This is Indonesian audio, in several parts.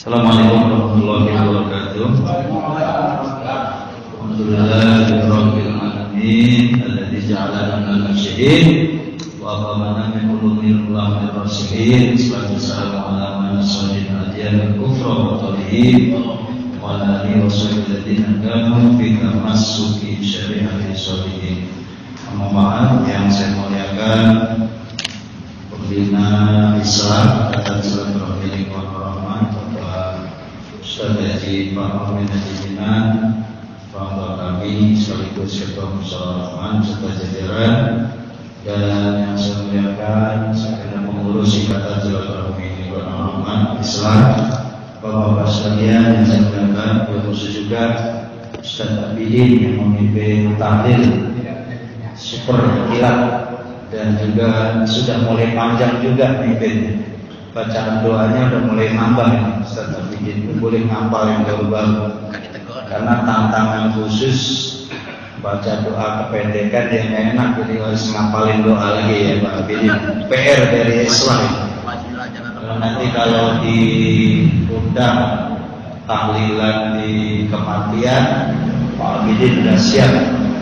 Assalamualaikum warahmatullahi wabarakatuh. Alhamdulillahirabbil alamin alladzi ja'alana minal musyrikin wa amana min ulumil ulama ar-rasyidin. Wassalamu ala man sallina al kufra wa talihi wa ala alihi wa sahbihi kanu fi tamassuki syari'ati sholihin. Amma ba'd, yang saya muliakan pembina Islam atas silaturahmi wa rahmat Ustaz Haji Pak Amin Haji Jinan, Pak kami sekaligus Ketua Musyawarah Rahman serta jajaran, dan yang saya muliakan sekalian pengurus Ikatan Silaturahmi wa Rahman Islam, Bapak-bapak sekalian yang saya muliakan, khusus juga Ustaz Abidin yang memimpin tahlil super kilat dan juga sudah mulai panjang juga memimpinnya. Bacaan doanya udah mulai nambah ya, Ustaz Abidin boleh ngapal yang baru-baru. Karena tantangan khusus baca doa kependekan yang enak, jadi harus ngapalin doa lagi ya Pak Abidin. PR dari Islam. Nanti kalau diundang tahlilan di kematian, Pak Abidin sudah siap,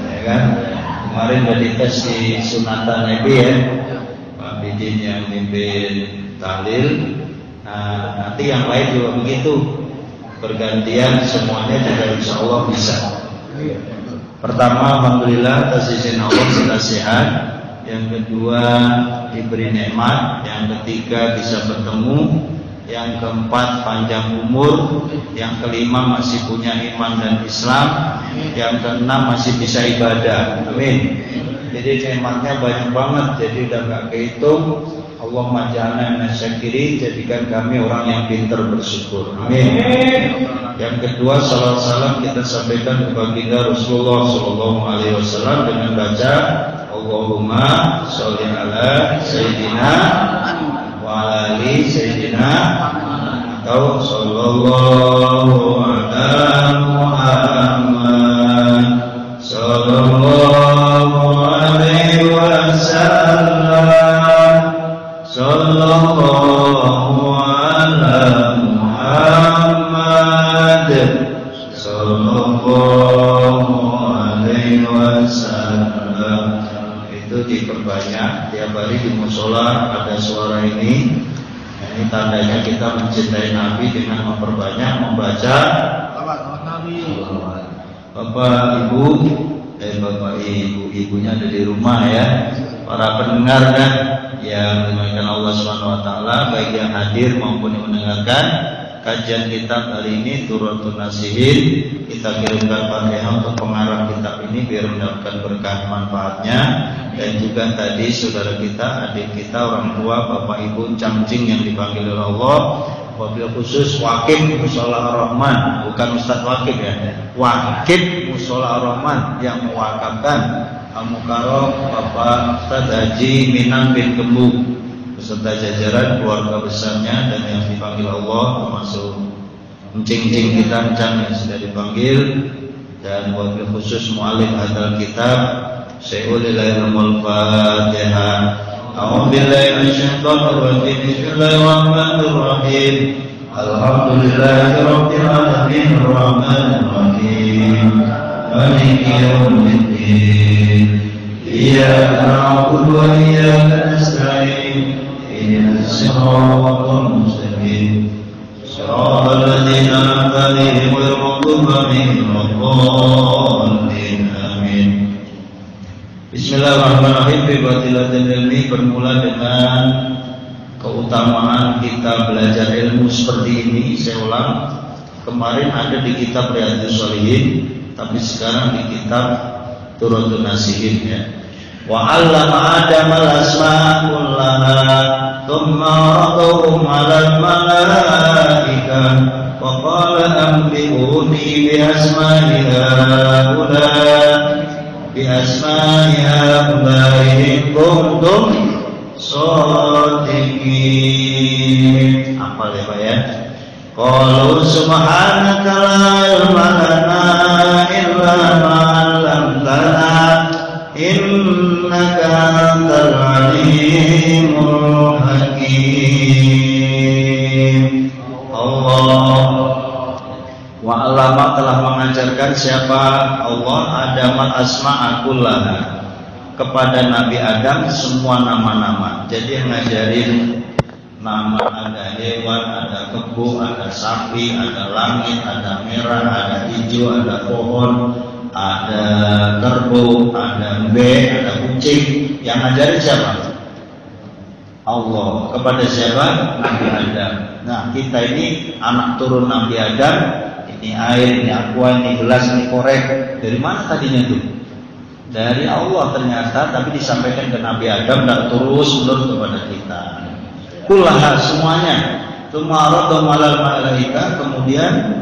ya kan? Kemarin udah dites di sunatan Nabi ya, Pak Abidin yang mimpin tahlil. Nah, nanti yang lain juga begitu, bergantian, semuanya juga insya Allah bisa. Pertama, alhamdulillah atas izin Allah sudah sehat. Yang kedua, diberi nikmat. Yang ketiga, bisa bertemu. Yang keempat, panjang umur. Yang kelima, masih punya iman dan Islam. Yang keenam, masih bisa ibadah. Amin. Jadi nikmatnya banyak banget, jadi udah gak kehitung. Allahumma ja'alna minasyakirin, jadikan kami orang yang pintar bersyukur. Amin. Yang kedua, salam kita sampaikan kepada baginda Rasulullah sallallahu alaihi wasallam dengan baca Allahumma sholli ala sayyidina wa ala ali sayyidina, atau sallallahu ala Muhammad sallallahu alaihi wasallam, sallallahu ala Muhammad sallallahu alaihi wasallam. Itu diperbanyak tiap hari di mushola ada suara ini. Ini tandanya kita mencintai Nabi dengan memperbanyak membaca Bapak Ibu, Bapak Ibunya ada di rumah ya, para pendengar kan yang dimuliakan Allah Subhanahu wa taala, baik yang hadir maupun yang mendengarkan kajian kitab hari ini Turratun Nasihin. Kita kirimkan Fatihah untuk pengarang kitab ini biar mendapatkan berkah manfaatnya. Dan juga tadi saudara kita, adik kita, orang tua, Bapak Ibu Camcing yang dipanggil oleh Allah, wabil khusus Wakil Mushola Ar-Rahman, bukan Ustadz Wakil ya, Wakil Mushola Ar-Rahman yang mewakafkan Al-Mukarram Bapak Ustadz Haji Minang bin Kembu beserta jajaran keluarga besarnya, dan yang dipanggil Allah termasuk encing-encing kita yang sudah dipanggil, dan wabil khusus mu'alif hadal kitab Syai'ulillahil Fatihah. A'udzubillahi minasyaitonir rajim. Bismillahirrahmanirrahim. Alhamdulillahirabbil alamin arrahmanir rahim maliki yaumiddin. Iyyaka na'budu wa iyyaka nasta'in. Ihdinas siratal mustaqim. Shiratal ladzina an'amta 'alaihim ghairil maghdubi 'alaihim waladdallin. Amin. Bismillahirrahmanirrahim. Bibatilatil ilmi, bermula dengan keutamaan kita belajar ilmu seperti ini. Saya ulang, kemarin ada di kitab Riyadhus Shalihin, tapi sekarang di kitab Turratun Nasihin ya. Wa 'allama Adam al-asma'a kullaha thumma 'aradahum 'alal malaikah wa qala anbi'uni bi asma'i haula in kuntum shadiqin. Apa ya Pak ya? Qalu subhanaka la ilma lana illa ma 'allamtana innaka antal alimul hakim. Allah Wa alama telah mengajarkan siapa Allah Adam al-asma'a kullaha, kepada Nabi Adam semua nama-nama. Jadi yang ngajarin nama, ada hewan, ada kebo, ada sapi, ada langit, ada merah, ada hijau, ada pohon, ada kerbau, ada embe, ada kucing. Yang ngajarin siapa? Allah. Kepada siapa? Nabi Adam. Nah, kita ini anak turun Nabi Adam. Ini air, ini aqua, ini gelas, ini korek. Dari mana tadinya tuh? Dari Allah ternyata, tapi disampaikan ke Nabi Adam dan terus menerus kepada kita. Kullaha semuanya. Tumarad malal malaika, kemudian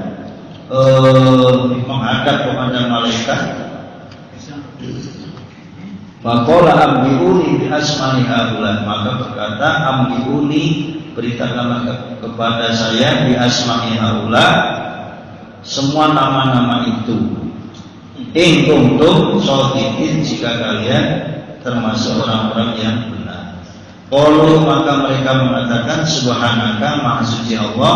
menghadap kepada malaikat. Faqala ambiuni bi asma'i haula, maka berkata ambiuni, beritakanlah kepada saya bi asma'i haula, semua nama-nama itu. In kuntum shodiqin, jika kalian termasuk orang-orang yang benar. Qalu, maka mereka mengatakan subhanaka, maha suci Allah,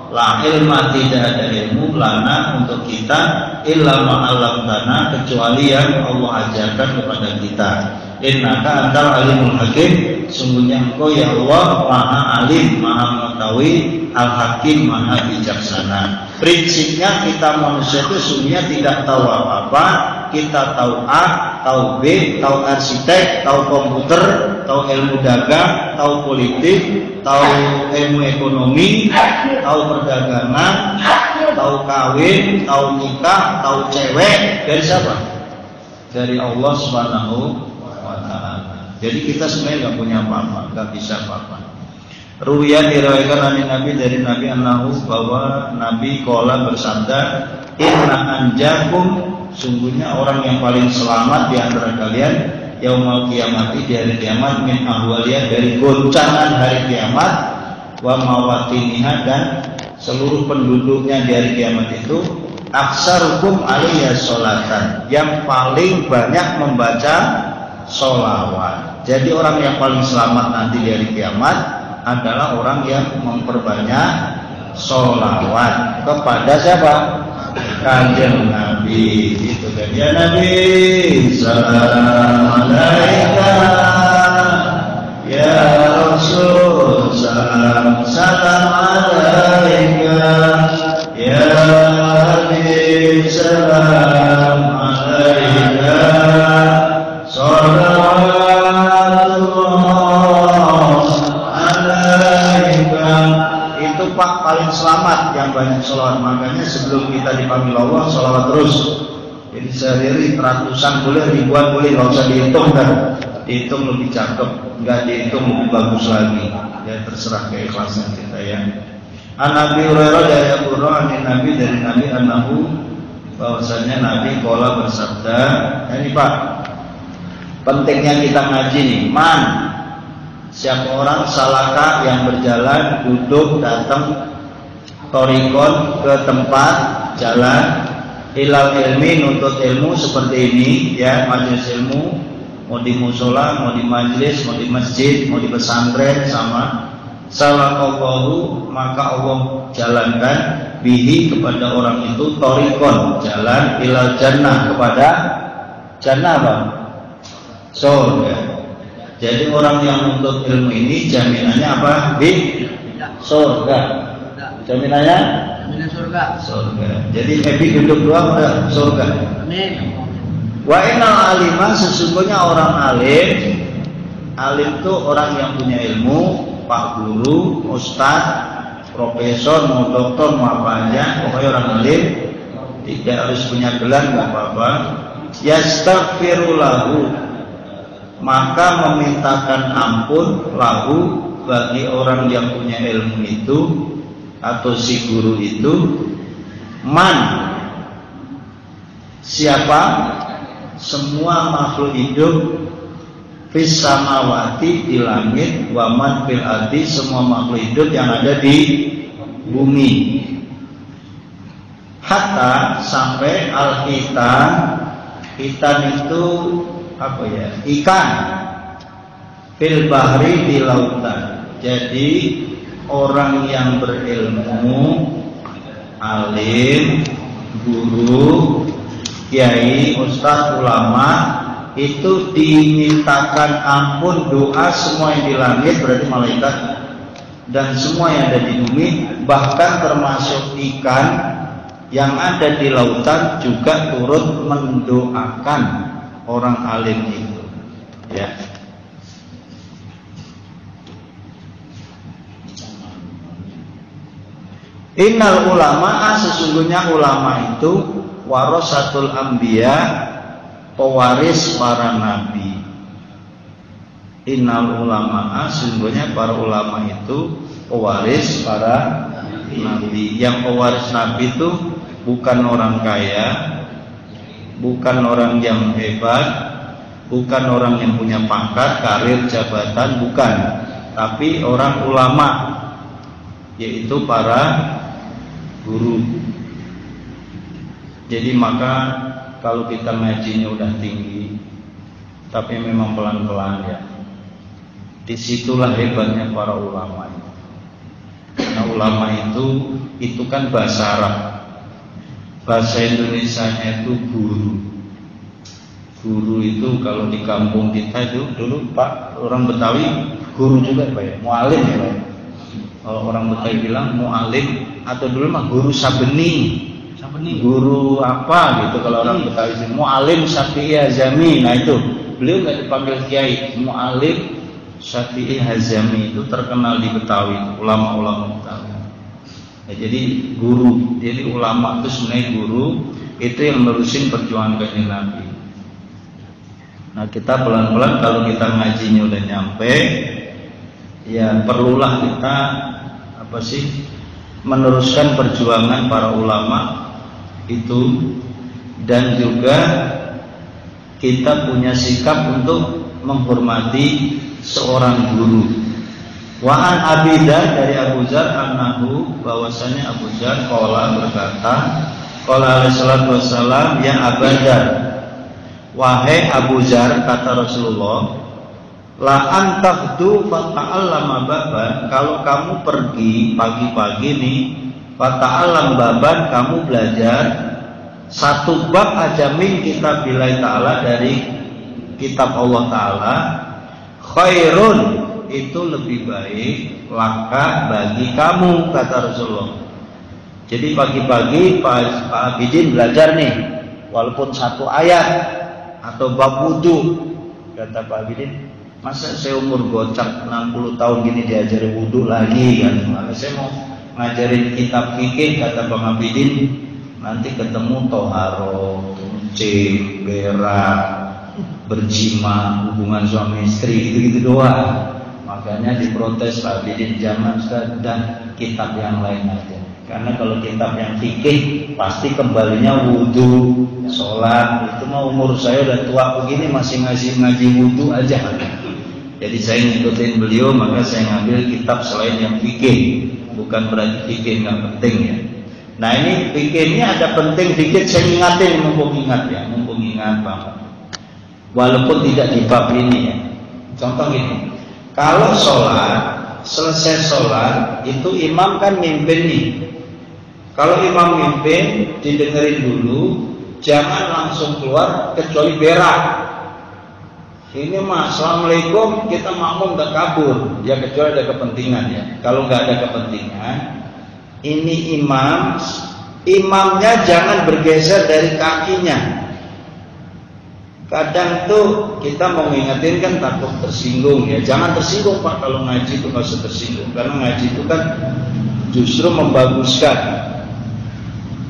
la ilma, tidak ada ilmu lana untuk kita, illa ma 'allamtana, kecuali yang Allah ajarkan kepada kita. Innaka antal alimul hakim, sungguhnya engkau ya Allah maha alim, maha mengetahui, al-hakim, maha bijaksana. Prinsipnya kita manusia itu sungguhnya tidak tahu apa-apa. Kita tahu A, tahu B, tahu arsitek, tahu komputer, tahu ilmu dagang, tahu politik, tahu ilmu ekonomi, tahu perdagangan, tahu kawin, tahu nikah, tahu cewek. Dari siapa? Dari Allah Subhanahu wa ta'ala. Jadi kita sebenarnya nggak punya apa-apa, nggak bisa apa-apa. Ruwiyan diriwayatkan dari Nabi annahu, bahwa Nabi qala bersabda, inna anjakum, sungguhnya orang yang paling selamat di antara kalian yaumul qiyamati, di hari kiamat, min ahwaliyah, dari goncangan hari kiamat, wa mawatiniha, dan seluruh penduduknya di hari kiamat itu, aksarukum alaiya sholatan, yang paling banyak membaca sholawat. Jadi orang yang paling selamat nanti di hari kiamat adalah orang yang memperbanyak sholawat kepada siapa? Kanjeng Nabi. Itu kan ya Nabi, salam alaika ya Rasul, salam alaika ya Habib, salam alaika, itu Pak paling selamat yang banyak sholawat. Makanya sebelum kita dipanggil Allah, sholawat terus. Jadi sehari ratusan boleh, ribuan boleh, nggak usah dihitung kan. Dihitung lebih cakep, nggak dihitung lebih bagus lagi. Ya terserah keikhlasan kita ya. An Nabi Hurairah, dari Abu Hurairah, Nabi, dari Nabi annahu, bahwasanya Nabi qala bersabda. Ini Pak, pentingnya kita ngaji nih. Man, siapa orang salaka yang berjalan, duduk, datang, torikon, ke tempat jalan, ilal ilmi, nuntut ilmu seperti ini ya, majelis ilmu, mau di musola, mau di majelis, mau di masjid, mau di pesantren, sama. Salakallahu, maka Allah jalankan bihi, kepada orang itu, torikon, jalan, ilal jannah, kepada jannah apa? Surga. Jadi orang yang menuntut ilmu ini jaminannya apa? Di surga. Jaminannya? Jaminan surga. Surga. Jadi happy duduk doang udah surga. Amin. Wa innal alima, sesungguhnya orang alim. Alim itu orang yang punya ilmu, pak guru, ustaz, profesor, mau doktor, mau apa aja, pokoknya orang alim. Tidak harus punya gelar, nggak apa-apa. Yastaghfiru lahu, maka memintakan ampun lahu, bagi orang yang punya ilmu itu atau si guru itu, man, siapa, semua makhluk hidup, fis samawati, di langit, wa man fil ardi, semua makhluk hidup yang ada di bumi, hatta, sampai al-hitan, hitan itu apa ya, ikan, fil bahri, di lautan. Jadi orang yang berilmu alim, guru, kiai, ustaz, ulama itu dimintakan ampun doa semua yang di langit, berarti malaikat, dan semua yang ada di bumi, bahkan termasuk ikan yang ada di lautan juga turut mendoakan orang alim itu. Ya. Innal ulama, sesungguhnya ulama itu warasatul anbiya, pewaris para nabi. Innal ulama, sesungguhnya para ulama itu pewaris para nabi. Yang pewaris nabi itu bukan orang kaya, bukan orang yang hebat, bukan orang yang punya pangkat, karir, jabatan, bukan, tapi orang ulama, yaitu para guru. Jadi maka kalau kita ngajinya udah tinggi, tapi memang pelan-pelan ya, disitulah hebatnya para ulama itu. Nah, ulama itu kan bahasa Arab, bahasa Indonesianya itu guru. Guru itu kalau di kampung kita itu dulu Pak, orang Betawi guru juga Pak ya, mualim ya Pak. Kalau orang Betawi bilang mualim, atau dulu mah guru sabeni, guru apa gitu. Kalau orang Betawi itu mualim Syafi'i Hazami, nah itu beliau nggak dipanggil kiai, mualim Syafi'i Hazami itu terkenal di Betawi, ulama-ulama Betawi. Ya, jadi guru, jadi ulama itu sebenarnya guru, itu yang menerusin perjuangan Kanjeng Nabi. Nah kita pelan-pelan kalau kita ngajinya udah nyampe, ya perlulah kita meneruskan perjuangan para ulama itu, dan juga kita punya sikap untuk menghormati seorang guru. Wa an Abi Dzar, dari Abu Dzar annahu, bahwasanya Abu Dzar qala berkata, qala alaihi salatu wassalam, ya Abu Dzar, wahai Abu Dzar, kata Rasulullah, la antahdu fata'allama baban, kalau kamu pergi pagi-pagi nih fata'allam baban, kamu belajar satu bab aja min kitabillah ta'ala, dari kitab Allah ta'ala, khairun, itu lebih baik, laka, bagi kamu, kata Rasulullah. Jadi pagi-pagi Pak Abidin belajar nih, walaupun satu ayat atau bab wudu, kata Pak Abidin, masa saya umur gocak 60 tahun gini diajari wudu lagi kan? Maka saya mau ngajarin kitab fikih, kata Bang Abidin, nanti ketemu toharo, kencing, berak, berjima, hubungan suami istri, gitu-gitu doang. Makanya diprotes Pak Abidin, jangan dan kitab yang lain aja. Karena kalau kitab yang fikih pasti kembalinya wudu, sholat. Itu mah umur saya udah tua begini masih ngaji wudhu aja. Jadi saya ngikutin beliau, maka saya ngambil kitab selain yang fikih. Bukan berarti fikih nggak penting ya. Nah ini fikih ini ada penting dikit, saya ingatin, mumpung ingat banget. Walaupun tidak di bab ini ya. Contoh gini, kalau sholat, selesai sholat itu imam kan mimpin nih. Kalau imam mimpin, didengerin dulu, jangan langsung keluar kecuali berak. Ini mah assalamualaikum, kita makmum udah kabur, ya kecuali ada kepentingan ya. Kalau nggak ada kepentingan, ini imamnya jangan bergeser dari kakinya. Kadang tuh kita mau ngingetin kan takut tersinggung ya. Jangan tersinggung Pak, kalau ngaji itu nggak usah tersinggung, karena ngaji itu kan justru membaguskan.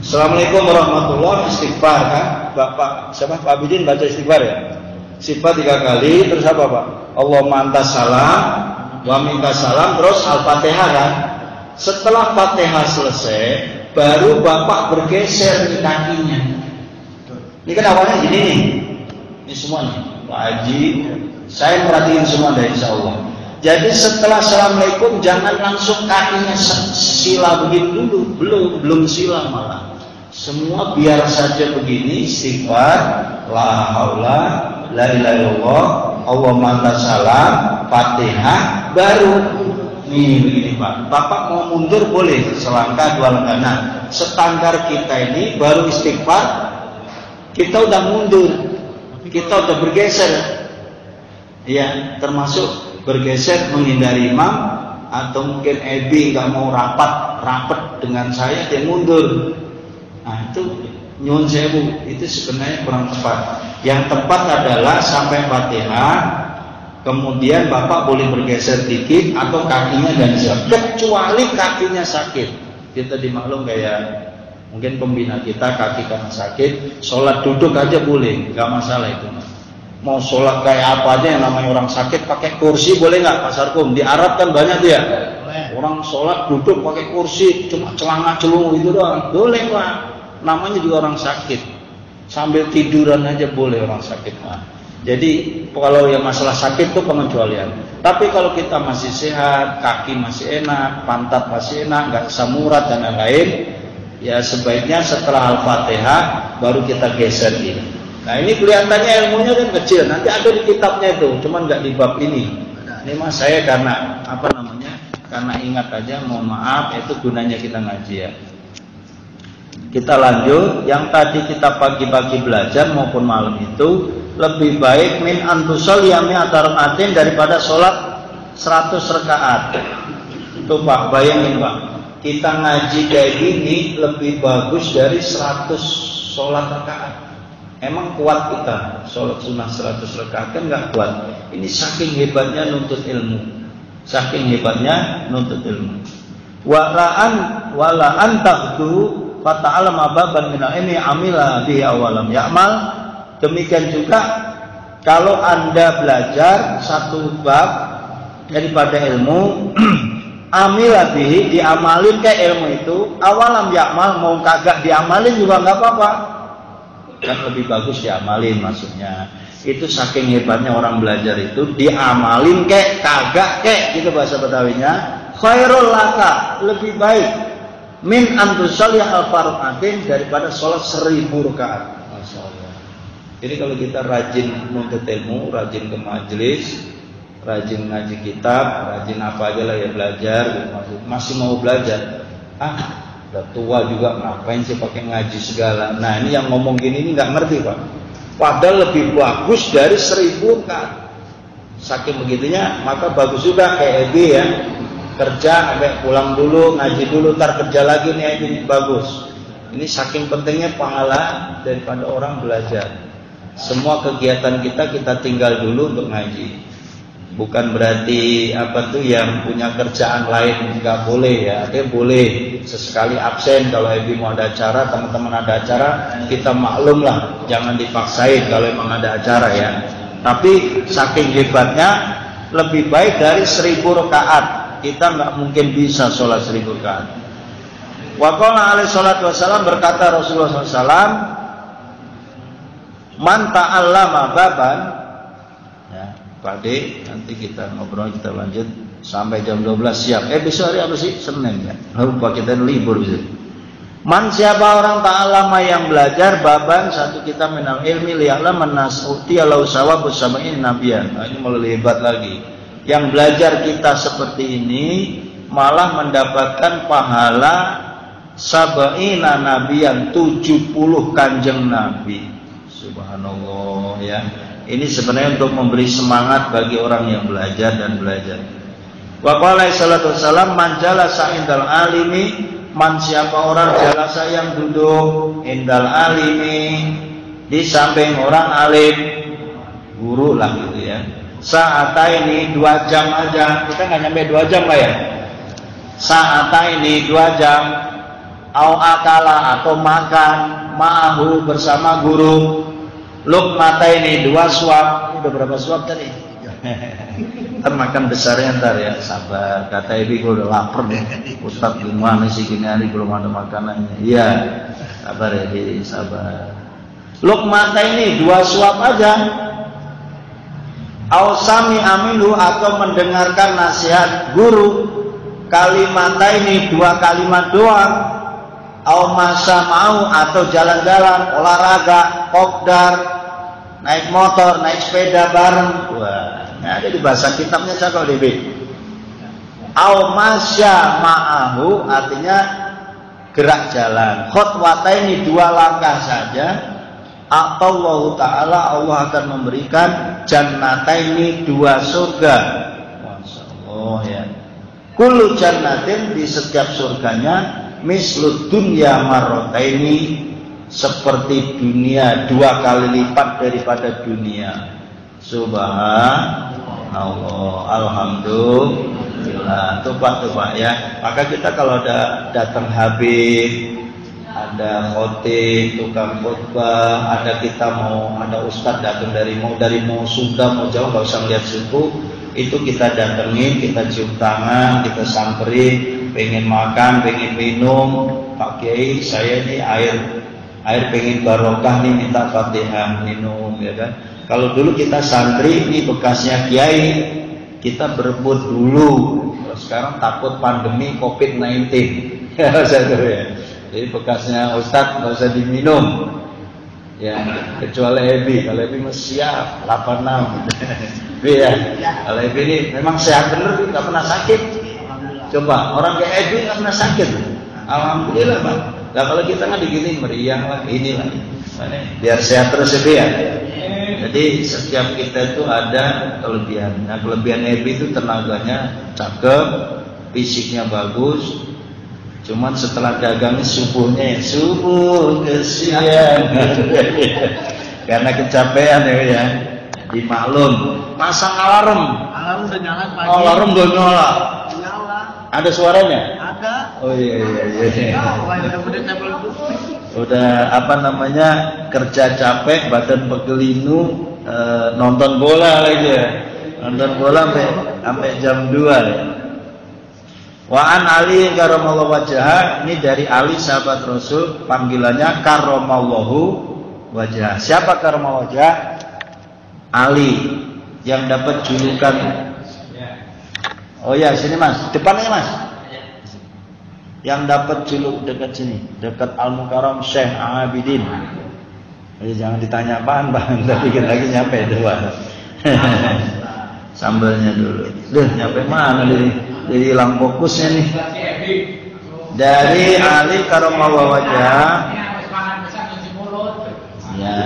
Assalamualaikum warahmatullahi wabarakatuh, istighfar kan? Bapak siapa Pak Abidin baca istighfar ya? Sifat 3 kali, terus apa Pak? Allahumma antas salam, wa minkas salam, terus Al-Fatihah kan? Setelah Fatihah selesai, baru Bapak bergeser di kakinya. Ini kan awalnya gini nih. Ini semua nih, Pak Haji, saya perhatiin semua dari insya Allah. Jadi setelah assalamualaikum jangan langsung kakinya sila begini dulu, belum sila malah. Semua biar saja begini, istighfar, la haula, la ilaha illallah, Allahumma antas salam, Fatihah, baru Nih begini Pak, Bapak mau mundur boleh selangkah dua langkah. Nah, standar kita ini baru istighfar, kita udah mundur, kita udah bergeser. Ya, termasuk bergeser menghindari imam, atau mungkin Ebi nggak mau rapat dengan saya, dia mundur. Nah itu nyuwun sewu, itu sebenarnya kurang tepat. Yang tepat adalah sampai Fatihah, kemudian Bapak boleh bergeser dikit atau kakinya dan siap. Kecuali kakinya sakit. Kita dimaklum kayak mungkin pembina kita kaki karena sakit, sholat duduk aja boleh, nggak masalah itu. Mau sholat kayak apa aja yang namanya orang sakit pakai kursi boleh nggak Pak Sarkum? Di Arab kan banyak tuh ya. Orang sholat duduk pakai kursi, cuma celana celung itu doang. Boleh Pak. Namanya juga orang sakit. Sambil tiduran aja boleh orang sakit Pak. Jadi kalau yang masalah sakit itu pengecualian. Tapi kalau kita masih sehat, kaki masih enak, pantat masih enak, nggak samurat dan lain-lain, ya sebaiknya setelah Al-Fatihah baru kita geser ini. Nah ini kelihatannya ilmunya kan kecil. Nanti ada di kitabnya itu, cuman nggak di bab ini. Ini mas saya karena apa namanya? Karena ingat aja, mohon maaf, itu gunanya kita ngaji ya. Kita lanjut. Yang tadi kita pagi-pagi belajar maupun malam itu, lebih baik min antusol yami atarakatin daripada sholat 100 rakaat. Itu Pak, bayangin Pak, kita ngaji kayak gini lebih bagus dari 100 sholat rakaat. Emang kuat kita sholat sunnah 100 rakaat? Kan nggak kuat. Ini saking hebatnya nuntut ilmu, saking hebatnya nuntut ilmu. Walaan tahdu fata'alam ababan minal ini amila bihi awalam ya'mal. Demikian juga kalau Anda belajar satu bab daripada ilmu amila bihi, diamalin ke ilmu itu, awalam ya'mal, mau kagak diamalin juga nggak apa-apa. Kan lebih bagus diamalin maksudnya. Itu saking hebatnya orang belajar itu, diamalin kek kagak kek gitu bahasa Betawinya. Khairul laka, lebih baik min antusalli al-farqatin daripada sholat 1000 rakaat. Masyaallah. Jadi kalau kita rajin menuntut ilmu, rajin ke majelis, rajin ngaji kitab, rajin apa aja lah ya belajar, masih mau belajar, udah tua juga ngapain sih pakai ngaji segala. Nah ini yang ngomong gini ini nggak ngerti Pak. Padahal lebih bagus dari 1000 rakaat. Saking begitunya, maka bagus juga kayak Ebi ya. Kerja sampai pulang dulu, ngaji dulu, ntar kerja lagi nih, ini bagus. Ini saking pentingnya pahala daripada orang belajar. Semua kegiatan kita tinggal dulu untuk ngaji. Bukan berarti apa tuh yang punya kerjaan lain nggak boleh ya. Dia boleh sesekali absen kalau Ebi mau ada acara, teman-teman ada acara, kita maklum lah, jangan dipaksain kalau emang ada acara ya. Tapi saking hebatnya lebih baik dari 1000 rakaat. Kita nggak mungkin bisa sholat 1000 rakaat. Wa qala alaihi salatu wassalam, berkata Rasulullah SAW, man ta'allama baban, ya Pak D, nanti kita ngobrol, kita lanjut sampai jam 12 siap. Besok hari apa sih? Senin ya. Lupa kita libur besok. Man, siapa orang ta'allama yang belajar baban satu kitab minal ilmi liya'lam an-nas utiyalau sawabus sab'in nabiyan. Nah, ini malah hebat lagi. Yang belajar kita seperti ini malah mendapatkan pahala sab'ina nabiyan, 70 kanjeng nabi. Subhanallah ya. Ini sebenarnya untuk memberi semangat bagi orang yang belajar dan belajar. Wa qala sallallahu alaihi wasallam, man jalasa indal alimi, man siapa orang jalasa yang duduk indal alimi, di samping orang alim, guru lah gitu ya. Sa'ata ini 2 jam aja, kita nggak nyampe 2 jam lah ya. Sa'ata ini 2 jam, au akala atau makan, ma'ahu bersama guru, lukmata ini 2 suap. Ini udah berapa suap tadi? Ntar makan besarnya ntar ya, sabar. Kata Ebi gue udah lapar deh. Ustadz gimana sih gini hari belum ada makanannya? Iya, sabar ya, sabar. Lukmata ini 2 suap aja. Ausami amilu atau mendengarkan nasihat guru, kalimata ini 2 kalimat doang. Au masa mau atau jalan-jalan, olahraga, kopdar, naik motor, naik sepeda bareng. Wah, nah ada di bahasa kitabnya cakap DB. Au masya ma'ahu artinya gerak jalan. Khotwataini 2 langkah saja. Atau Allah Ta'ala Allah akan memberikan jannataini 2 surga. Masya Allah ya. Kullu jannatin di setiap surganya mislud dunya marrotaini seperti dunia 2 kali lipat daripada dunia. Subhanallah, alhamdulillah. Coba ya. Maka kita kalau ada datang Habib, ada khotib, tukang khotbah, ada kita ada ustadz datang dari mau Sunda mau jauh, nggak usah lihat suku, itu kita datengin, kita cium tangan, kita samperin, pengen makan, pengen minum, Pak Kiai, saya ini air pengen barokah nih, minta Fatihah minum, ya kan? Kalau dulu kita santri, ini bekasnya Kiai, kita berebut dulu. Kalau sekarang takut pandemi COVID-19, ya. Jadi bekasnya Ustadz nggak usah diminum, ya kecuali Ebi. Kalau Ebi masih siap 86, ya. Kalau Ebi ini memang sehat bener, nggak pernah sakit. Coba orang kayak Ebi nggak pernah sakit, alhamdulillah Pak. Nah kalau kita nggak digini meriang lah, inilah, biar sehat terus ya. Jadi setiap kita itu ada kelebihan. Nah kelebihan Ebi itu tenaganya cakep, fisiknya bagus. Cuman setelah dagangnya subuhnya subuh kesiangan karena kecapean ya. Dimaklum. Pasang alarm. Alarm udah nyala pagi. Alarm udah nyala. Nyala. Ada suaranya? Ada. Oh iya. Udah apa namanya, kerja capek, badan pegelinu, nonton bola lagi ya. Nonton bola sampai jam 2 ya. Wa an Ali karamallahu wajhah, ini dari Ali sahabat Rasul, panggilannya karamallahu wajhah. Siapa karamallahu wajhah? Ali yang dapat julukan. Oh ya, sini Mas, depannya Mas. Yang dapat juluk dekat sini, dekat Al-Mukarram Syekh Abidin. Jadi jangan ditanya apaan Bang, tapi kita lagi nyampe dua. Sambalnya dulu. Nyampe mana nih? Jadi hilang fokusnya nih. Dari Ali karamallahu wajhah. Ya.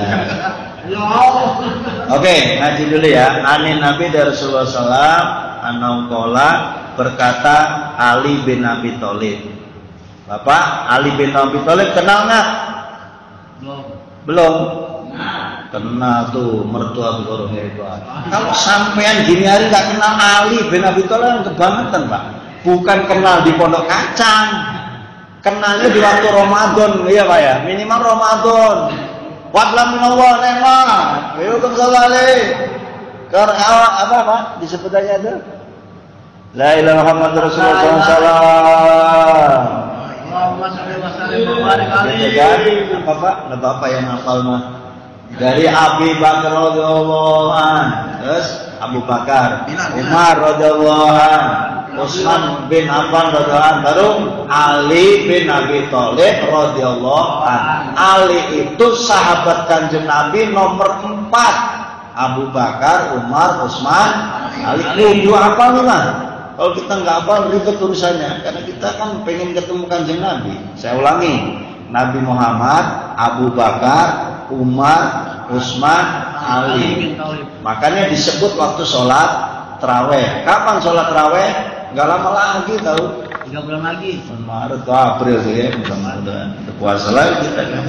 Oke, ngaji dulu ya. Anin Nabi dari Rasulullah SAW, anaukola berkata Ali bin Abi Thalib. Bapak Ali bin Abi Thalib kenal nggak? Belum. Kenal tuh mertua Guru hebat. Kalau sampean gini hari nggak kenal Ali bin Abi Thalib kebangetan Pak. Bukan kenal di Pondok Kacang, kenalnya di waktu Ramadan, iya Pak ya. Minimal Ramadan. Wadlam minallah ne'mah. Ayo kembali. Apa Pak? Disebutannya itu? La ilaha Muhammadur Rasulullah sallallahu. Allahumma shalli wa sallim wa barik alaihi. Jadi Bapak, Bapak yang hafal mah. Dari Abi Bakar radhiyallahu anhu, terus Abu Bakar, Umar radhiyallahu anhu, Utsman bin Affan radhiyallahu anhu, baru Ali bin Abi Thalib radhiyallahu anhu. Ali itu sahabat Kanjeng Nabi nomor 4. Abu Bakar, Umar, Utsman, Ali. Kudu apa nih Mas? Kalau kita nggak hafal ribet urusannya, karena kita kan pengen ketemu Kanjeng Nabi. Saya ulangi, Nabi Muhammad, Abu Bakar, Umar, Utsman, Ali. Makanya disebut waktu sholat taraweh. Kapan sholat taraweh? Nggak lama lagi tahu. 3 bulan lagi. Maret, April ya, mudah-mudahan puasa lagi kita kan.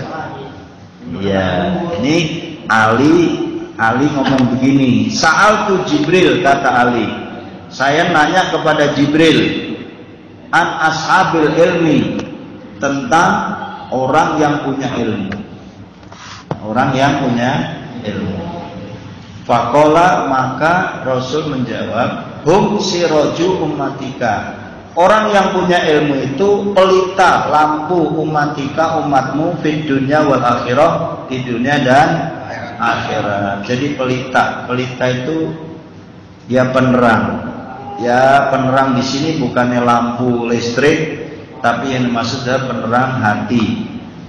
Iya, ini Ali ngomong begini. Sa'altu Jibril, kata Ali. Saya nanya kepada Jibril an ashabil ilmi, tentang orang yang punya ilmu. Orang yang punya ilmu. Faqala, maka Rasul menjawab, hum siraju ummatika. Orang yang punya ilmu itu pelita lampu ummatika, umatmu, fid dunya wal akhirah, di dunia dan akhirat. Jadi pelita itu ya penerang. Ya penerang di sini bukannya lampu listrik, tapi yang dimaksud adalah penerang hati.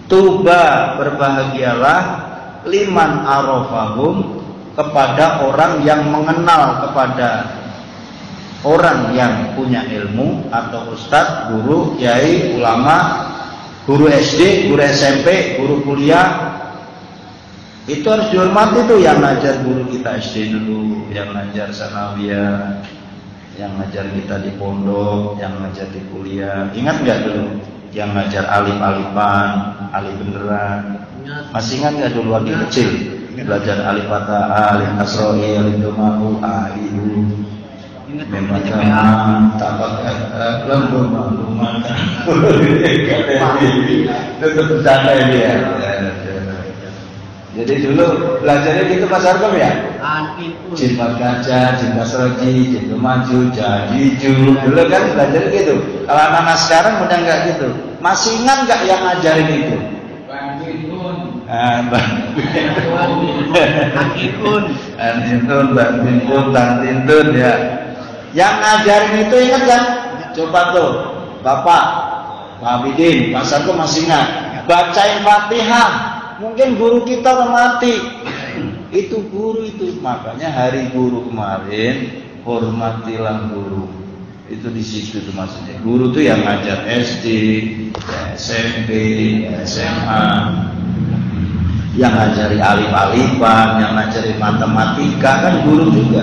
Tuba, berbahagialah, liman arafahum, kepada orang yang mengenal kepada orang yang punya ilmu atau ustadz, guru, kiai, ulama, guru SD, guru SMP, guru kuliah, itu harus dihormati tuh. Yang ngajar guru kita SD dulu, yang ngajar sanawiyah, yang ngajar kita di pondok, yang ngajar di kuliah. Ingat nggak dulu? Yang ngajar alif-alifan, alif beneran. Masih ingat nggak dulu waktu kecil? Belajar alif fathah, alif kasroi, alif domahu, a, i, u. Memang tapak lembut maklumat. Itu bercanda dia. Jadi dulu belajarnya gitu Mas Arkom ya? Jin gajah, jin kasroji, jin maju, jadi dulu kan belajarnya gitu. Kalau anak-anak sekarang udah nggak gitu. Masih ingat nggak yang ngajarin itu? Bantintun ya. Yang ngajarin itu ingat kan? Coba tuh, Bapak, Pak Abidin, Mas Arkom masih ingat? Bacain Fatihah. Mungkin guru kita udah mati. Itu guru itu. Makanya hari guru kemarin, hormatilah guru. Itu di situ tuh maksudnya. Guru tuh yang ngajar SD, SMP, SMA, yang ngajari alif-alifan, yang ngajari matematika, kan guru juga.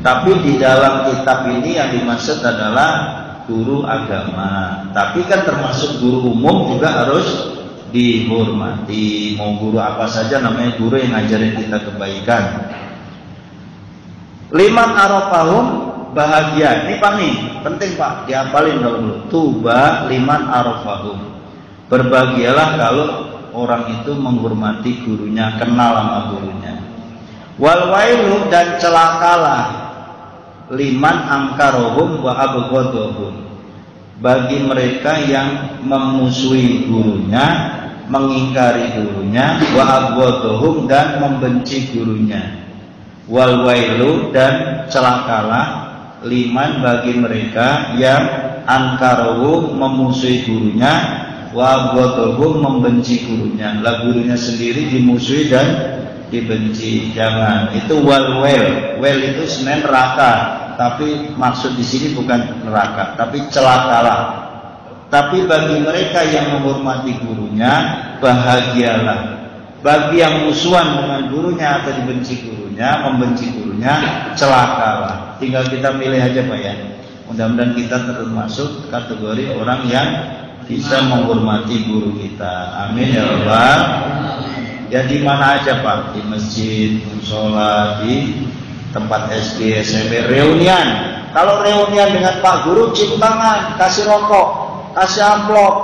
Tapi di dalam kitab ini yang dimaksud adalah guru agama. Tapi kan termasuk guru umum juga harus dihormati. Mau guru apa saja namanya guru yang ngajarin kita kebaikan. Liman arafahum, bahagia. Ini Pak nih, penting Pak, dihafalin dulu. Tuba liman arafahum. Berbahagialah kalau orang itu menghormati gurunya, kenal sama gurunya. Wal wailu, dan celakalah liman angkarohum wa abghadahum, bagi mereka yang memusuhi gurunya, mengingkari gurunya, wa abghadahum, dan membenci gurunya. Wal wailu, dan celakalah liman, bagi mereka yang angkarohum, memusuhi gurunya, wa abghadahum, membenci gurunya. Lah gurunya sendiri dimusuhi dan dibenci, jangan. Itu wal wel itu sebenarnya neraka, tapi maksud di sini bukan neraka, tapi celakalah. Tapi bagi mereka yang menghormati gurunya, bahagialah. Bagi yang musuhan dengan gurunya atau dibenci gurunya, membenci gurunya, celakalah. Tinggal kita milih aja Pak ya. Mudah-mudahan kita termasuk kategori orang yang bisa menghormati guru kita. Amin ya rabbal. Ya di mana aja Pak, di masjid, musola, di tempat SD, SMP, reunian. Kalau reunian dengan Pak Guru, cium tangan, kasih rokok, kasih amplop.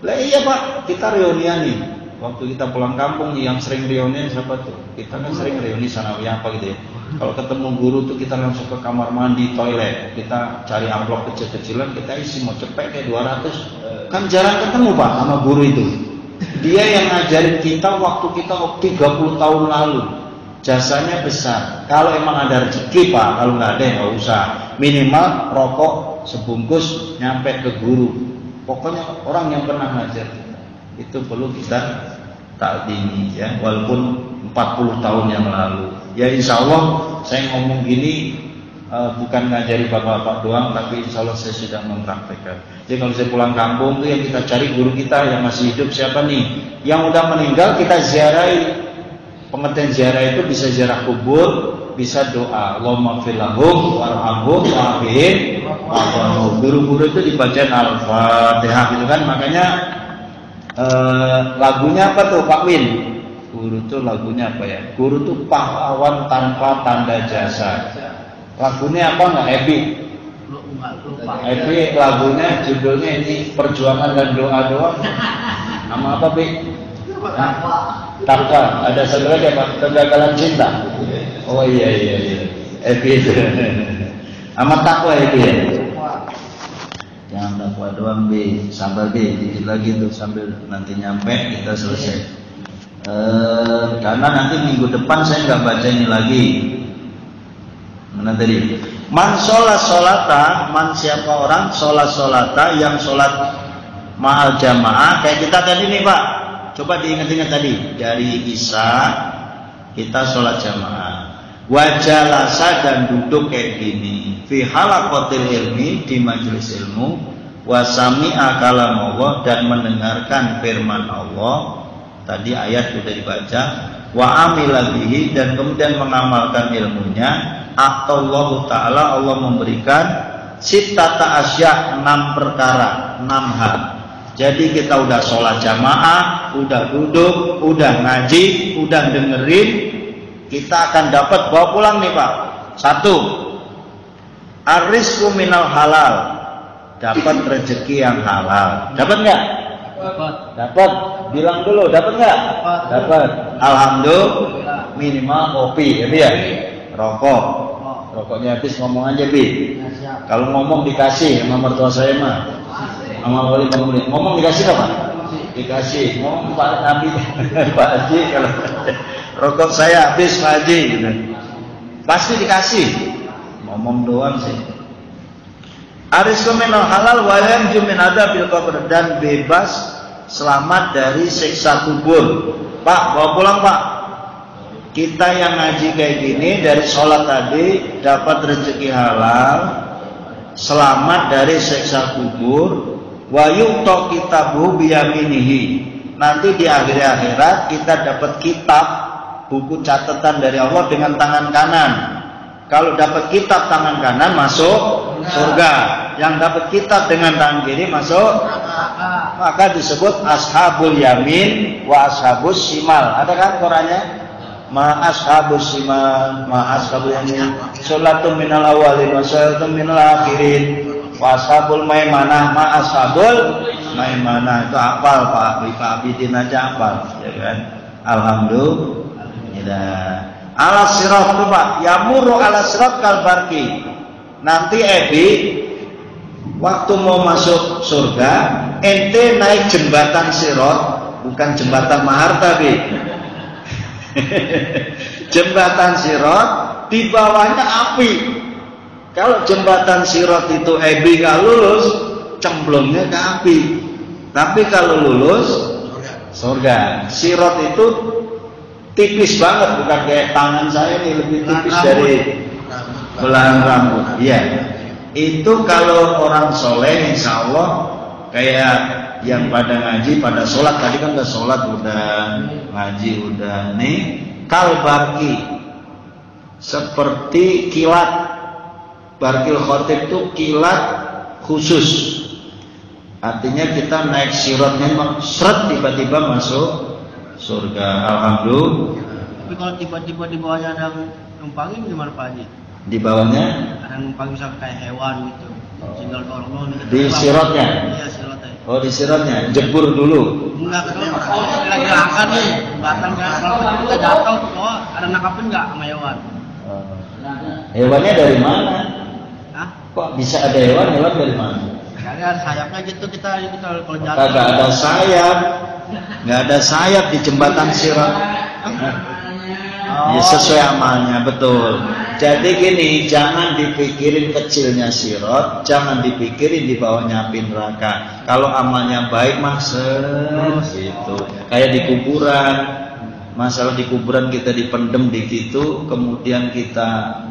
Lah iya Pak, kita reunian nih. Waktu kita pulang kampung nih, yang sering reunian siapa tuh? Kita kan sering reuni sanawiyah apa gitu ya. Kalau ketemu guru tuh kita langsung ke kamar mandi, toilet. Kita cari amplop kecil-kecilan, kita isi, mau cepet kayak 200. Kan jarang ketemu Pak sama guru itu. Dia yang ngajarin kita waktu kita 30 tahun lalu. Jasanya besar. Kalau emang ada rezeki Pak, kalau nggak ada nggak usah. Minimal rokok sebungkus nyampe ke guru. Pokoknya orang yang pernah ngajar kita, itu perlu kita takdimi ya. Walaupun 40 tahun yang lalu. Ya insya Allah saya ngomong gini bukan ngajari bapak-bapak doang, tapi insya Allah saya sudah mempraktekkan. Jadi kalau saya pulang kampung tuh yang kita cari guru kita yang masih hidup siapa nih? Yang udah meninggal kita ziarahi. Pengertian ziarah itu bisa ziarah kubur, bisa doa. Allahumma ighfir lahum warhamhum wa'afihim wa'afu. Guru-guru itu dibacain Al-Fatihah gitu kan. Makanya lagunya apa tuh Pak Win? Guru tuh lagunya apa ya? Guru tuh pahlawan tanpa tanda jasa. Lagunya apa nggak Happy? Happy lagunya judulnya ini perjuangan dan doa-doa. Nama apa Bi? Takwa. Ada satu lagi apa? Kegagalan cinta. Oh iya. Happy itu. Amat takwa itu ya. Jangan takwa doang Bi, sambil Bi, dikit lagi tuh sambil nanti nyampe kita selesai. Karena nanti minggu depan saya nggak baca ini lagi. Mana tadi? Man sholat sholata, man siapa orang sholat sholata yang sholat ma'al jamaah kayak kita tadi nih Pak. Coba diingat-ingat tadi dari Isya kita sholat jamaah. wajalasa dan duduk kayak gini, fi halaqatil ilmi di majelis ilmu, wasami'a kalam Allah dan mendengarkan firman Allah. Tadi ayat sudah dibaca. Wa amila bihi dan kemudian mengamalkan ilmunya. Atallahu ta'ala Allah memberikan sittata asya 6 perkara, 6 hal. Jadi kita udah sholat jamaah, udah duduk, udah ngaji, udah dengerin, kita akan dapat bawa pulang nih Pak. 1. Ar-rizqu minal halal. Dapat rezeki yang halal. Dapat nggak? Dapat. Bilang dulu, dapat nggak? Dapat. Alhamdulillah. Minimal kopi, ya. Rokok. Rokoknya habis ngomong aja, Bi. Kalau ngomong dikasih sama mertua saya mah. Sama wali pemuda. Ngomong dikasih apa? Dikasih. Ngomong Pak Nabi, Pak Haji kalau rokok saya habis Pak Haji gitu. Pasti dikasih. Ngomong doang sih. Arizqu minal halal wa yanju min adzabil qabr dan bebas selamat dari siksa kubur. Pak, bawa pulang Pak. Kita yang ngaji kayak gini dari sholat tadi dapat rezeki halal, selamat dari siksa kubur. Wa yu'ta kitabu biyaminihi. Nanti di akhir akhirat kita dapat kitab, buku catatan dari Allah dengan tangan kanan. Kalau dapat kitab tangan kanan masuk surga. Yang dapat kitab dengan tangan kiri masuk neraka. Maka disebut ashabul yamin wa ashabus shimal. Ada kan Qurannya? Ma ashabus shimal, ma ashabul yamin. Salatun minal awalin wa salatun minal akhirin. Wa ashabul maimanah, ma ashabul maimanah. Itu hafal Pak Abidin aja hafal, ya kan? Alhamdulillah. Ala sirat itu Pak, yamuru ala sirat kalbarki. Nanti waktu mau masuk surga, ente naik jembatan sirat, bukan jembatan mahar tapi jembatan sirat, di bawahnya api. Kalau jembatan sirat itu gak lulus, cemplungnya ke api. Tapi kalau lulus, surga. Sirat itu tipis banget, bukan kayak tangan saya ini, lebih tipis dari belahan rambut. Iya. Itu kalau orang soleh, insya Allah kayak yang pada ngaji, pada sholat tadi kan udah sholat, udah ngaji, udah nih kalbarki, seperti kilat. Barkil khotib itu kilat khusus. Artinya kita naik siratnya seret tiba-tiba masuk surga. Alhamdulillah. Tapi kalau tiba-tiba di bawahnya ada numpangin gimana Pak Haji? Di bawahnya ada numpang misalnya kayak hewan gitu. Tinggal dorong di siratnya. Iya, siratnya. Oh, di siratnya jebur dulu. Enggak, kalau lagi angkat nih, batang kalau kita jatuh ke bawah, ada nangkapin enggak sama hewan? Hewannya dari mana? Hah? Kok bisa ada hewan dari mana? Kali ada sayapnya gitu, kita kalau jatuh. Kagak ada sayap. Nggak ada sayap di jembatan sirat. Ya, sesuai amalnya, betul. Jadi gini, jangan dipikirin kecilnya sirat, jangan dipikirin di bawahnya api neraka. Kalau amalnya baik gitu. Kayak di kuburan. Masalah di kuburan kita dipendem di situ, kemudian kita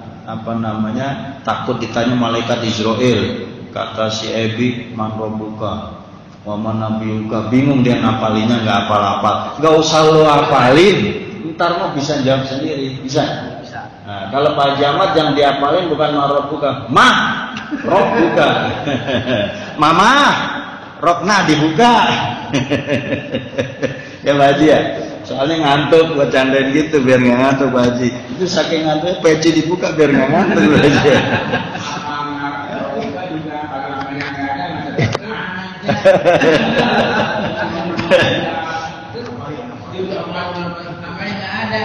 takut ditanya malaikat Israel. Kata si Ebi, man rabbuka wa man nabiyuka. Bingung dia ngapalinya, nggak hafal-hafal. Nggak usah lo hafalin, ntar mau bisa jawab sendiri, bisa. Nah, kalau Pak Jamat yang dihafalin bukan man rabbuka, ma rabbuka. Mama rokna dibuka. Ya Pak Haji ya. Soalnya ngantuk buat candain gitu biar nggak ngantuk Pak Haji. Itu saking ngantuknya peci dibuka biar nggak ngantuk Pak Haji.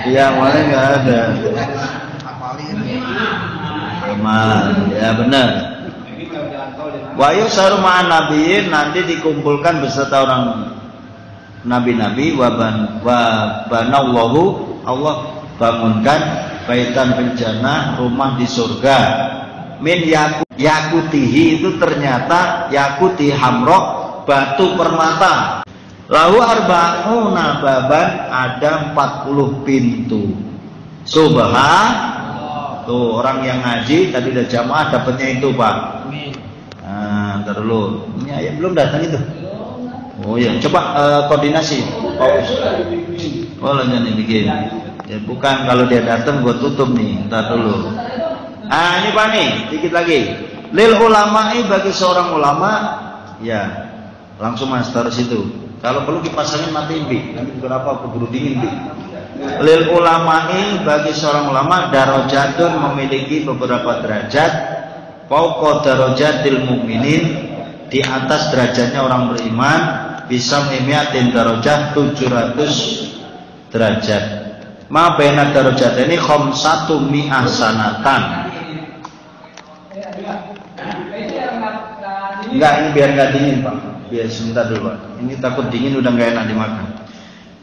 Iya, malah nggak ada. Amal, ya benar. Wahyu sarumah nabiin nanti dikumpulkan beserta orang nabi-nabi wa banallahu Allah bangunkan baitan fil jannah, rumah di surga. Min yakutihi itu ternyata yakuti hamro, batu permata. Lahu arba'una baban, ada 40 pintu. Tuh orang yang ngaji tadi udah jamaah dapatnya itu Pak. Amin. Nah, ntar dulu. Ini ayah belum datang itu. Oh ya, coba koordinasi. Oh, lanjut dibikin. Ya bukan, kalau dia datang gue tutup nih. Ntar dulu. Ah ini Pak nih, dikit lagi. Lil ulama'i, bagi seorang ulama, ya langsung Mas taruh situ. Kalau perlu dipasangin matiin Bi. Nanti berapa keburu dingin Bi. Lil ulama'i, bagi seorang ulama, darajatun, memiliki beberapa derajat. Fauqa darajatil mu'minin, di atas derajatnya orang beriman. Bisa mimiatin darajat 700 derajat. Ma baina darajat ini khamsatu mi'ah sanatan. Enggak, ini biar nggak dingin Pak. Biar sebentar dulu Pak. Ini takut dingin udah nggak enak dimakan.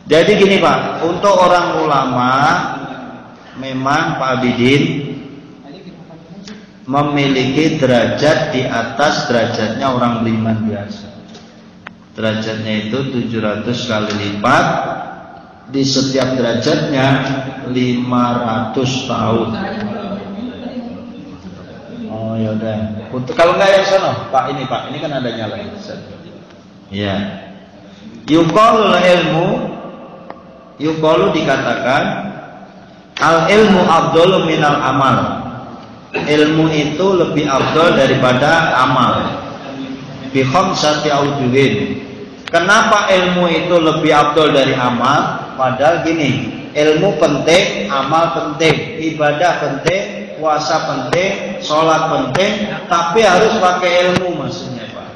Jadi gini Pak, untuk orang ulama memang Pak Abidin memiliki derajat di atas derajatnya orang beriman biasa. Derajatnya itu 700 kali lipat. Di setiap derajatnya 500 tahun. Oh ya udah. Untuk kalau nggak yang sana, Pak ini kan ada nyala. Ya. Yuqalu dikatakan al ilmu afdalu minal amal. Ilmu itu lebih afdal daripada amal. Bi khamsati awjuhin. Kenapa ilmu itu lebih afdal dari amal? Padahal gini, ilmu penting, amal penting, ibadah penting, puasa penting, sholat penting, tapi harus pakai ilmu maksudnya Pak.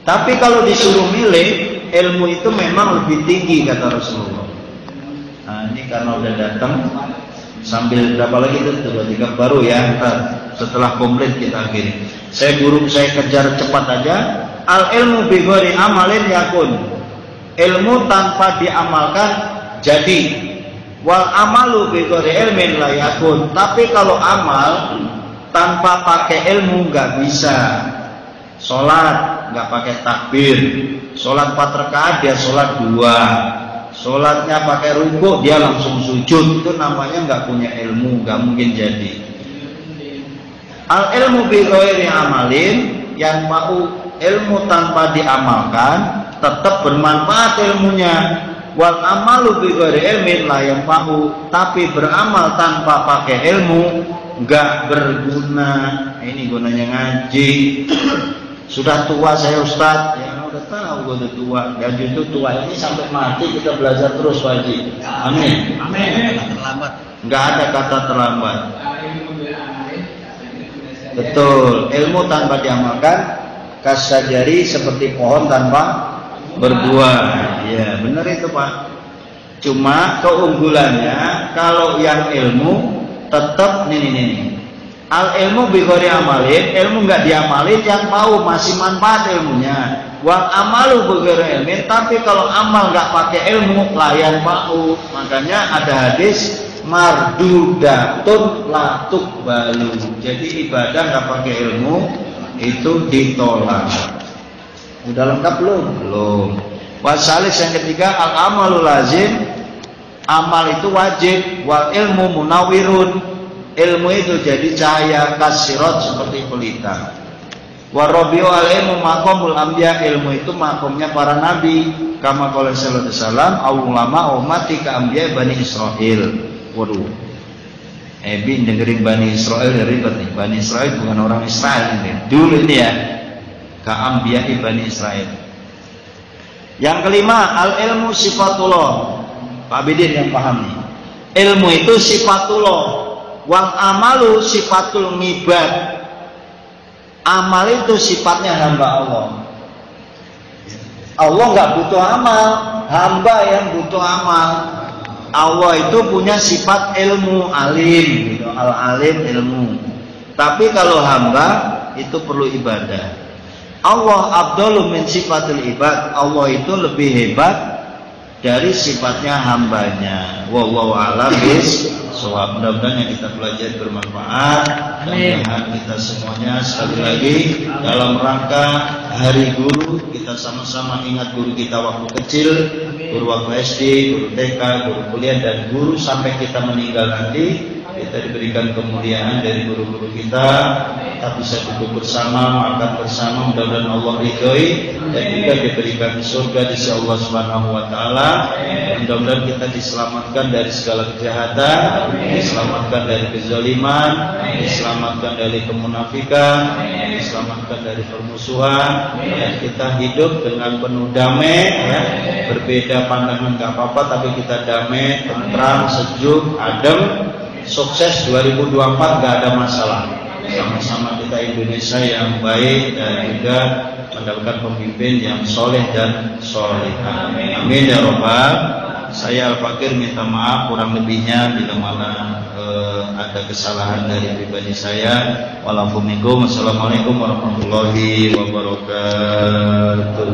Tapi kalau disuruh milih, ilmu itu memang lebih tinggi kata Rasulullah. Nah ini karena udah datang, sambil berapa lagi itu 2-3 baru ya, ntar setelah komplit kita akhiri. Saya kejar cepat aja. Al ilmu bi ghairi amalin yakun. Ilmu tanpa diamalkan jadi. Wal amalu bi ghairi ilmin la yakun. Tapi kalau amal tanpa pakai ilmu nggak bisa. Sholat nggak pakai takbir. Sholat 4 rakaat dia sholat 2. Sholatnya pakai ruku dia langsung sujud. Itu namanya nggak punya ilmu, nggak mungkin jadi. Al ilmu bi ghairi amalin, yang mau ilmu tanpa diamalkan tetap bermanfaat ilmunya. Wal amalu bi ghairi ilmin la yanfa'u, tapi beramal tanpa pakai ilmu enggak berguna. Ini gunanya ngaji. Sudah tua saya Ustaz, ya udah tahu gue udah tua. Ya justru tua ini sampai mati kita belajar terus Pak Haji. Amin. Amin. Terlambat. Enggak ada kata terlambat. Betul, ilmu tanpa diamalkan kasajari seperti pohon tanpa berbuah. Ya, benar itu Pak. Cuma keunggulannya kalau yang ilmu tetap nih. Al ilmu bi ghairi amalin, ilmu enggak diamalin yang tahu masih manfaat ilmunya. Wal amalu bi ghairi ilmin, tapi kalau amal enggak pakai ilmu layan mau. Makanya ada hadis mardudatun la tuqbalu. Jadi ibadah enggak pakai ilmu itu ditolak. Udah lengkap belum? Belum. Wasalis yang ketiga al amalu lazim. Amal itu wajib. Wal ilmu munawwirun. Ilmu itu jadi cahaya kasirat seperti pelita. Warabiu al ilmu maqamul anbiya, ilmu itu makomnya para nabi. Kama qala sallallahu alaihi wasallam, ulama ummati ka anbiya Bani Israil. Waduh. Bin dengerin Bani Israil ribet nih. Bani Israil bukan orang Israel ini. Dulu ini ya. Ka anbiya Bani Israil. Yang kelima, al ilmu sifatullah. Pak Bidin yang paham nih. Ilmu itu sifatullah. Wal amalu sifatul ngibad. Amal itu sifatnya hamba Allah. Allah nggak butuh amal, hamba yang butuh amal. Allah itu punya sifat ilmu, alim, gitu. Al-alim ilmu. Tapi kalau hamba itu perlu ibadah. Allah afdalu min sifatil ibad. Allah itu lebih hebat dari sifatnya hambanya. Wallahu a'lam bishawab. Mudah-mudahan yang kita pelajari bermanfaat. Mudah-mudahan kita semuanya sekali lagi dalam rangka Hari Guru, kita sama-sama ingat guru kita waktu kecil, guru waktu SD, guru TK, guru kuliah, dan guru sampai kita meninggal nanti. kita diberikan kemuliaan dari guru-guru kita bisa duduk bersama, makan bersama, mudah-mudahan Allah ridhoi, dan juga diberikan surga di sisi Allah Subhanahu wa taala. Mudah-mudahan kita diselamatkan dari segala kejahatan, diselamatkan dari kezaliman, diselamatkan dari kemunafikan, diselamatkan dari permusuhan, dan kita hidup dengan penuh damai, ya. Berbeda pandangan nggak apa-apa, tapi kita damai, tentram, sejuk, adem, sukses 2024 nggak ada masalah. Sama-sama kita Indonesia yang baik dan juga mendapatkan pemimpin yang soleh dan solehah. Amin ya robbal. Saya Al-Fakir minta maaf kurang lebihnya bila mana ada kesalahan dari pribadi saya. Wassalamualaikum warahmatullahi wabarakatuh.